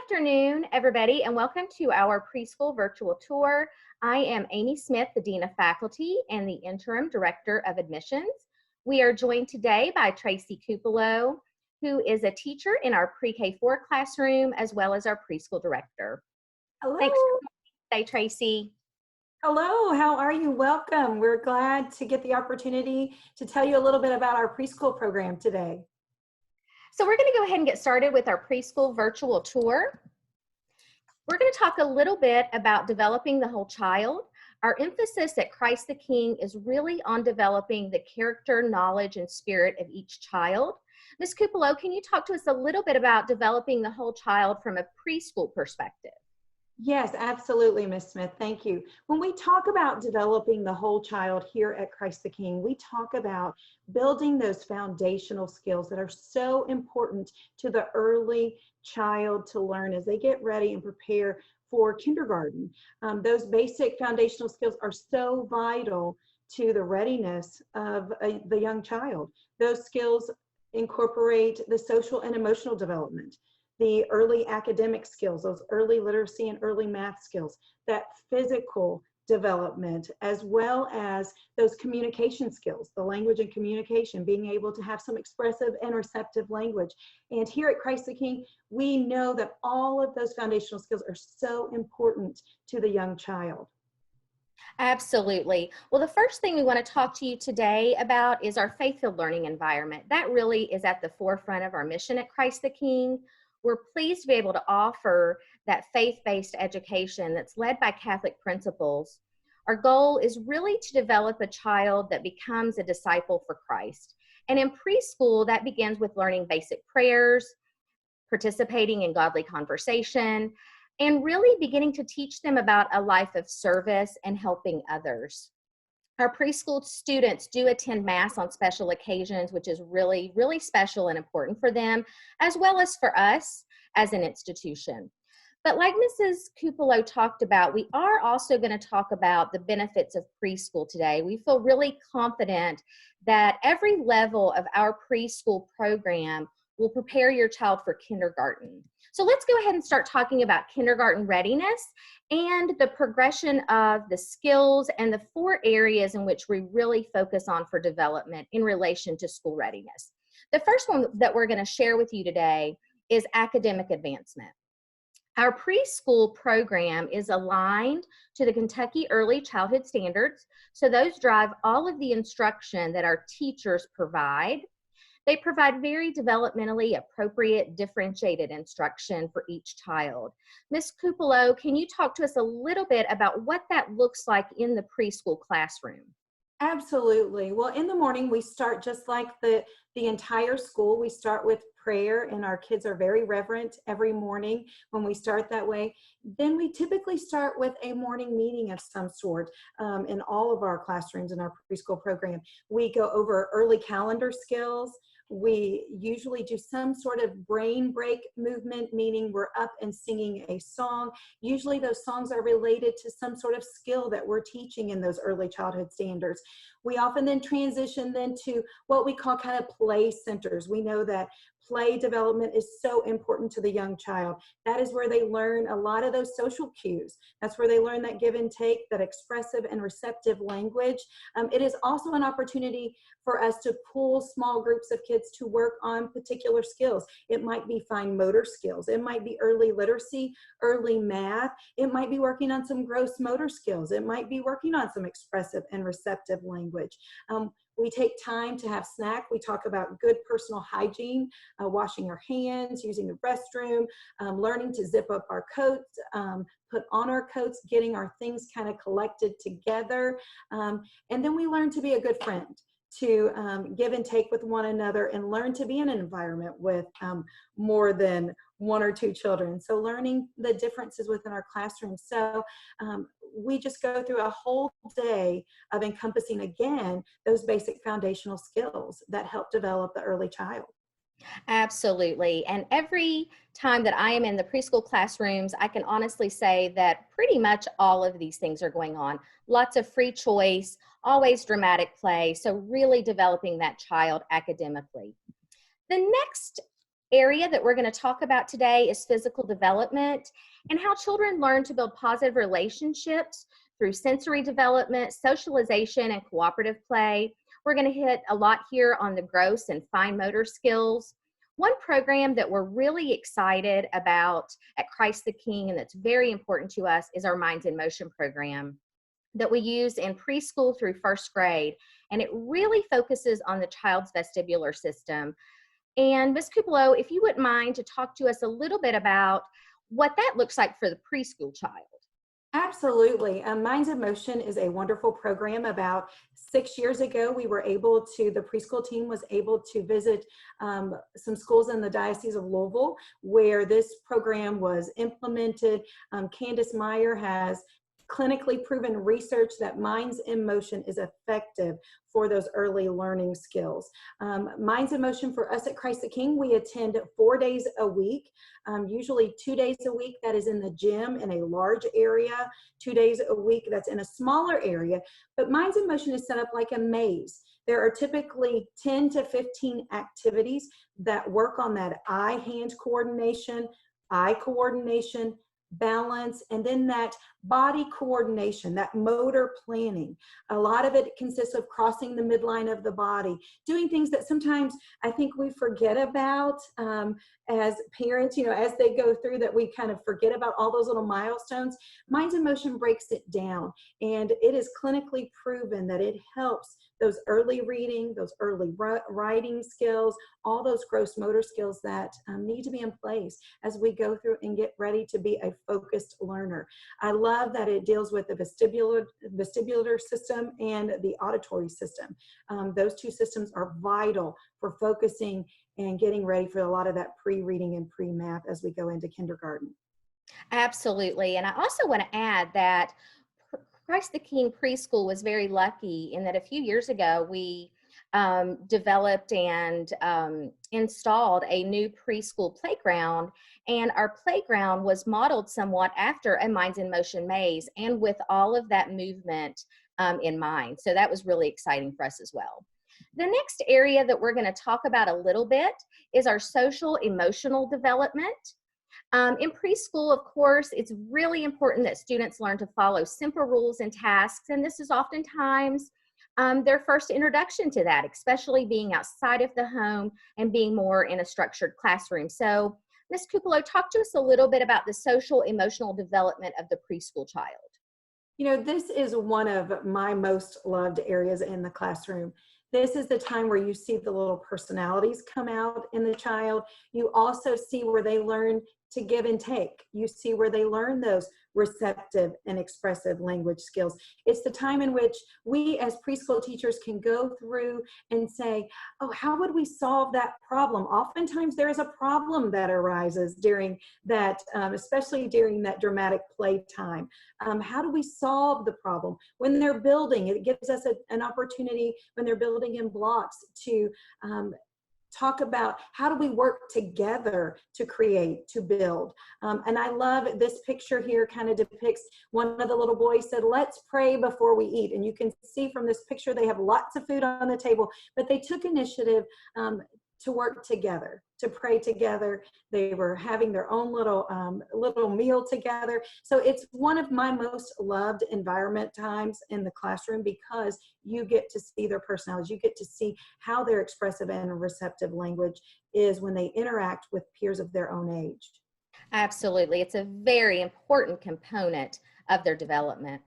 afternoon, everybody, and welcome to our preschool virtual tour. I am Amy Smith, the Dean of Faculty and the Interim Director of Admissions. We are joined today by Tracy Cupolo, who is a teacher in our pre-K4 classroom, as well as our preschool director. Hello. Thanks for coming today, Tracy. Hello, how are you? Welcome. We're glad to get the opportunity to tell you a little bit about our preschool program today. So we're going to go ahead and get started with our preschool virtual tour. We're going to talk a little bit about developing the whole child. Our emphasis at Christ the King is really on developing the character, knowledge, and spirit of each child. Ms. Cupolo, can you talk to us a little bit about developing the whole child from a preschool perspective? Yes, absolutely, Ms. Smith. Thank you. When we talk about developing the whole child here at Christ the King, we talk about building those foundational skills that are so important to the early child to learn as they get ready and prepare for kindergarten. Those basic foundational skills are so vital to the readiness of the young child. Those skills incorporate the social and emotional development, the early academic skills, those early literacy and early math skills, that physical development, as well as those communication skills, the language and communication, being able to have some expressive and receptive language. And here at Christ the King, we know that all of those foundational skills are so important to the young child. Absolutely. Well, the first thing we want to talk to you today about is our faith-filled learning environment. That really is at the forefront of our mission at Christ the King. We're pleased to be able to offer that faith-based education that's led by Catholic principles. Our goal is really to develop a child that becomes a disciple for Christ. And in preschool, that begins with learning basic prayers, participating in godly conversation, and really beginning to teach them about a life of service and helping others. Our preschool students do attend Mass on special occasions, which is really, really special and important for them, as well as for us as an institution. But like Mrs. Cupolo talked about, we are also going to talk about the benefits of preschool today. We feel really confident that every level of our preschool program will prepare your child for kindergarten. So let's go ahead and start talking about kindergarten readiness and the progression of the skills and the 4 areas in which we really focus on for development in relation to school readiness. The first one that we're going to share with you today is academic advancement. Our preschool program is aligned to the Kentucky Early Childhood Standards, so those drive all of the instruction that our teachers provide. They provide very developmentally appropriate, differentiated instruction for each child. Ms. Cupolo, can you talk to us a little bit about what that looks like in the preschool classroom? Absolutely. Well, in the morning, we start just like the entire school. We start with prayer, and our kids are very reverent every morning when we start that way. Then we typically start with a morning meeting of some sort in all of our classrooms in our preschool program. We go over early calendar skills. We usually do some sort of brain break movement, meaning we're up and singing a song. Usually those songs are related to some sort of skill that we're teaching in those early childhood standards. We often then transition then to what we call kind of play centers. We know that play development is so important to the young child. That is where they learn a lot of those social cues. That's where they learn that give and take, that expressive and receptive language. It is also an opportunity for us to pull small groups of kids to work on particular skills. It might be fine motor skills. It might be early literacy, early math. It might be working on some gross motor skills. It might be working on some expressive and receptive language. We take time to have snack. We talk about good personal hygiene, washing our hands, using the restroom, learning to zip up our coats, put on our coats, getting our things kind of collected together. And then we learn to be a good friend, to give and take with one another, and learn to be in an environment with more than 1 or 2 children. So learning the differences within our classroom. So we just go through a whole day of encompassing, again, those basic foundational skills that help develop the early child. Absolutely. And every time that I am in the preschool classrooms, I can honestly say that pretty much all of these things are going on. Lots of free choice, always dramatic play. So really developing that child academically. The next area that we're going to talk about today is physical development and how children learn to build positive relationships through sensory development, socialization, and cooperative play. We're going to hit a lot here on the gross and fine motor skills. One program that we're really excited about at Christ the King and that's very important to us is our Minds in Motion program that we use in preschool through first grade. And it really focuses on the child's vestibular system. And Ms. Kupalo, if you wouldn't mind to talk to us a little bit about what that looks like for the preschool child. Absolutely. Minds in Motion is a wonderful program. About 6 years ago, the preschool team was able to visit some schools in the Diocese of Louisville where this program was implemented. Candace Meyer has clinically proven research that Minds in Motion is effective for those early learning skills. Minds in Motion for us at Christ the King, we attend 4 days a week, usually 2 days a week that is in the gym in a large area, 2 days a week that's in a smaller area. But Minds in Motion is set up like a maze. There are typically 10 to 15 activities that work on that eye-hand coordination, eye coordination, balance, and then that body coordination, that motor planning. A lot of it consists of crossing the midline of the body, doing things that sometimes I think we forget about as parents, as they go through that we kind of forget about all those little milestones. Minds in Motion breaks it down, and it is clinically proven that it helps those early reading, those early writing skills, all those gross motor skills that need to be in place as we go through and get ready to be a focused learner. I love that it deals with the vestibular system and the auditory system. Those two systems are vital for focusing and getting ready for a lot of that pre-reading and pre-math as we go into kindergarten. Absolutely. And I also want to add that Christ the King Preschool was very lucky in that a few years ago we developed and installed a new preschool playground, and our playground was modeled somewhat after a Minds in Motion maze and with all of that movement in mind. So that was really exciting for us as well. The next area that we're going to talk about a little bit is our social emotional development. In preschool, of course, it's really important that students learn to follow simple rules and tasks, and this is oftentimes their first introduction to that, especially being outside of the home and being more in a structured classroom. So, Ms. Kupalo, talk to us a little bit about the social emotional development of the preschool child. This is one of my most loved areas in the classroom. This is the time where you see the little personalities come out in the child. You also see where they learn to give and take. You see where they learn those receptive and expressive language skills. It's the time in which we as preschool teachers can go through and say, oh, how would we solve that problem? Oftentimes there is a problem that arises during that, especially during that dramatic play time. How do we solve the problem? When they're building, it gives us an opportunity when they're building in blocks to talk about how do we work together to create, to build. And I love this picture here kind of depicts one of the little boys said, let's pray before we eat. And you can see from this picture, they have lots of food on the table, but they took initiative to work together, to pray together. They were having their own little meal together. So it's one of my most loved environment times in the classroom because you get to see their personalities. You get to see how their expressive and receptive language is when they interact with peers of their own age. Absolutely. It's a very important component of their development.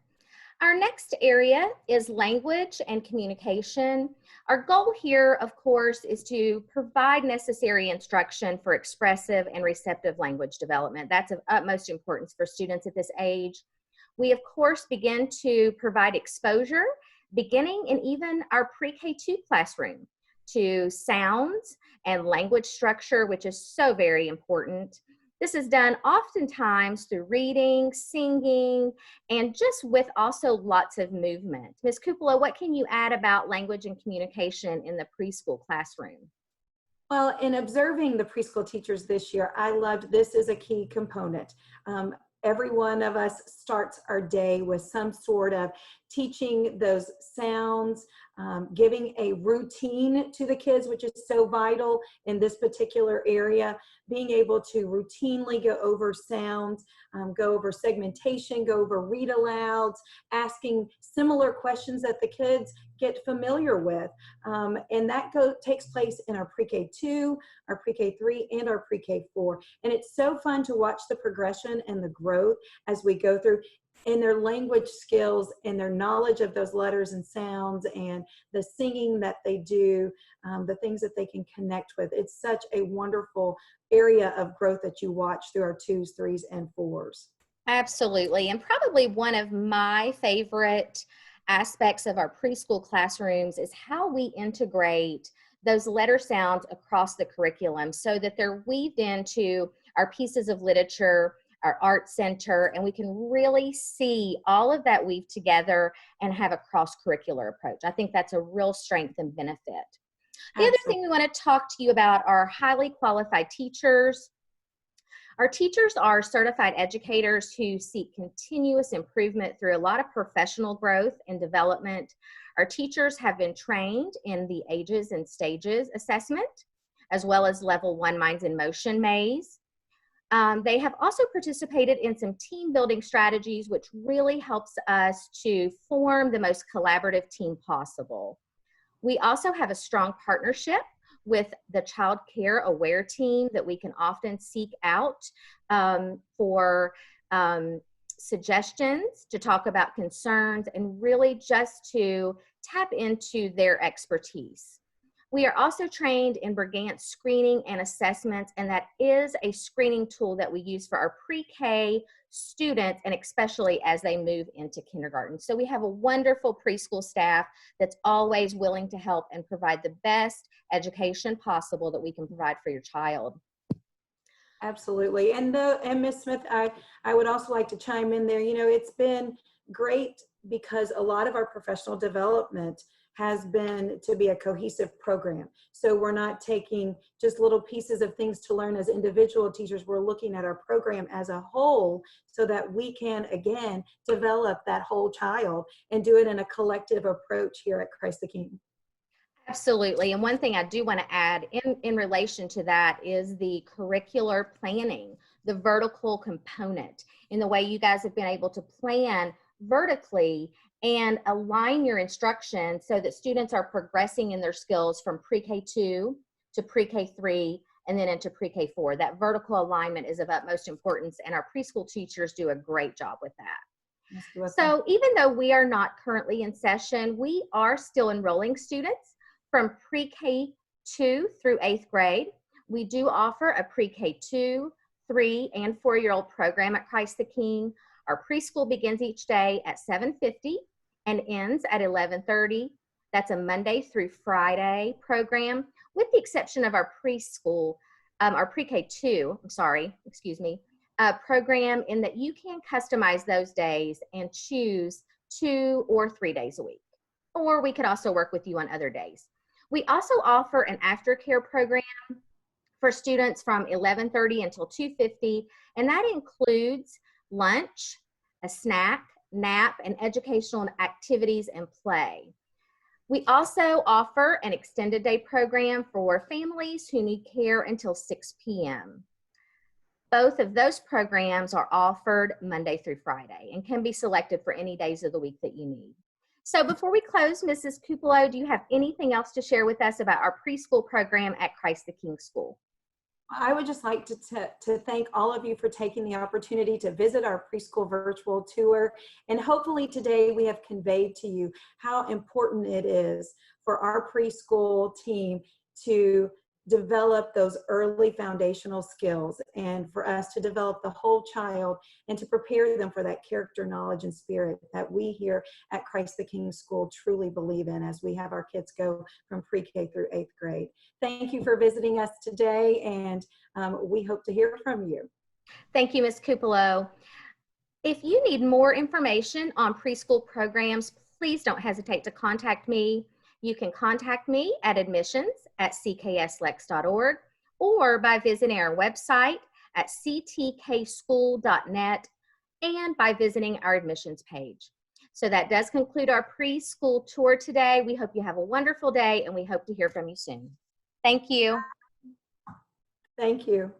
Our next area is language and communication. Our goal here, of course, is to provide necessary instruction for expressive and receptive language development. That's of utmost importance for students at this age. We, of course, begin to provide exposure beginning in even our pre-K2 classroom to sounds and language structure, which is so very important. This is done oftentimes through reading, singing, and just with also lots of movement. Ms. Kupalo, what can you add about language and communication in the preschool classroom? Well, in observing the preschool teachers this year, I loved this is a key component. Every one of us starts our day with some sort of teaching those sounds, giving a routine to the kids, which is so vital in this particular area, being able to routinely go over sounds, go over segmentation, go over read alouds, asking similar questions that the kids get familiar with. And that takes place in our pre-K 2, our pre-K 3, and our pre-K 4. And it's so fun to watch the progression and the growth as we go through, and their language skills and their knowledge of those letters and sounds and the singing that they do, the things that they can connect with. It's such a wonderful area of growth that you watch through our 2s, 3s, and 4s. Absolutely. And probably one of my favorite aspects of our preschool classrooms is how we integrate those letter sounds across the curriculum so that they're weaved into our pieces of literature, our art center, and we can really see all of that weave together and have a cross-curricular approach. I think that's a real strength and benefit. The other thing we want to talk to you about are highly qualified teachers. Our teachers are certified educators who seek continuous improvement through a lot of professional growth and development. Our teachers have been trained in the Ages and Stages assessment, as well as Level 1 Minds in Motion maze. They have also participated in some team building strategies, which really helps us to form the most collaborative team possible. We also have a strong partnership with the Child Care Aware team that we can often seek out for suggestions, to talk about concerns, and really just to tap into their expertise. We are also trained in Brigance screening and assessments, and that is a screening tool that we use for our pre-K students, and especially as they move into kindergarten. So we have a wonderful preschool staff that's always willing to help and provide the best education possible that we can provide for your child. Absolutely. And Ms. Smith, I would also like to chime in there. You know, it's been great because a lot of our professional development has been to be a cohesive program. So we're not taking just little pieces of things to learn as individual teachers. We're looking at our program as a whole so that we can, again, develop that whole child and do it in a collective approach here at Christ the King. Absolutely. And one thing I do want to add in relation to that is the curricular planning, the vertical component, in the way you guys have been able to plan vertically and align your instruction so that students are progressing in their skills from pre-K 2 to pre-K 3 and then into pre-K 4. That vertical alignment is of utmost importance, and our preschool teachers do a great job with that. So even though we are not currently in session, we are still enrolling students from pre-K 2 through 8th grade. We do offer a pre-K 2, 3, and 4-year-old program at Christ the King. Our preschool begins each day at 7:50 and ends at 11:30. That's a Monday through Friday program, with the exception of our preschool, our pre-K 2, program, in that you can customize those days and choose 2 or 3 days a week. Or we could also work with you on other days. We also offer an aftercare program for students from 11:30 until 2:50, and that includes lunch, a snack, nap, and educational activities and play. We also offer an extended day program for families who need care until 6 p.m. Both of those programs are offered Monday through Friday and can be selected for any days of the week that you need. So before we close, Mrs. Kupalo, do you have anything else to share with us about our preschool program at Christ the King School? I would just like to thank all of you for taking the opportunity to visit our preschool virtual tour. And hopefully today we have conveyed to you how important it is for our preschool team to develop those early foundational skills, and for us to develop the whole child and to prepare them for that character, knowledge, and spirit that we here at Christ the King School truly believe in as we have our kids go from pre-K through 8th grade. Thank you for visiting us today, and we hope to hear from you. Thank you, Ms. Kupalo. If you need more information on preschool programs, please don't hesitate to contact me. You can contact me at admissions@ckslex.org or by visiting our website at ctkschool.net and by visiting our admissions page. So that does conclude our preschool tour today. We hope you have a wonderful day, and we hope to hear from you soon. Thank you. Thank you.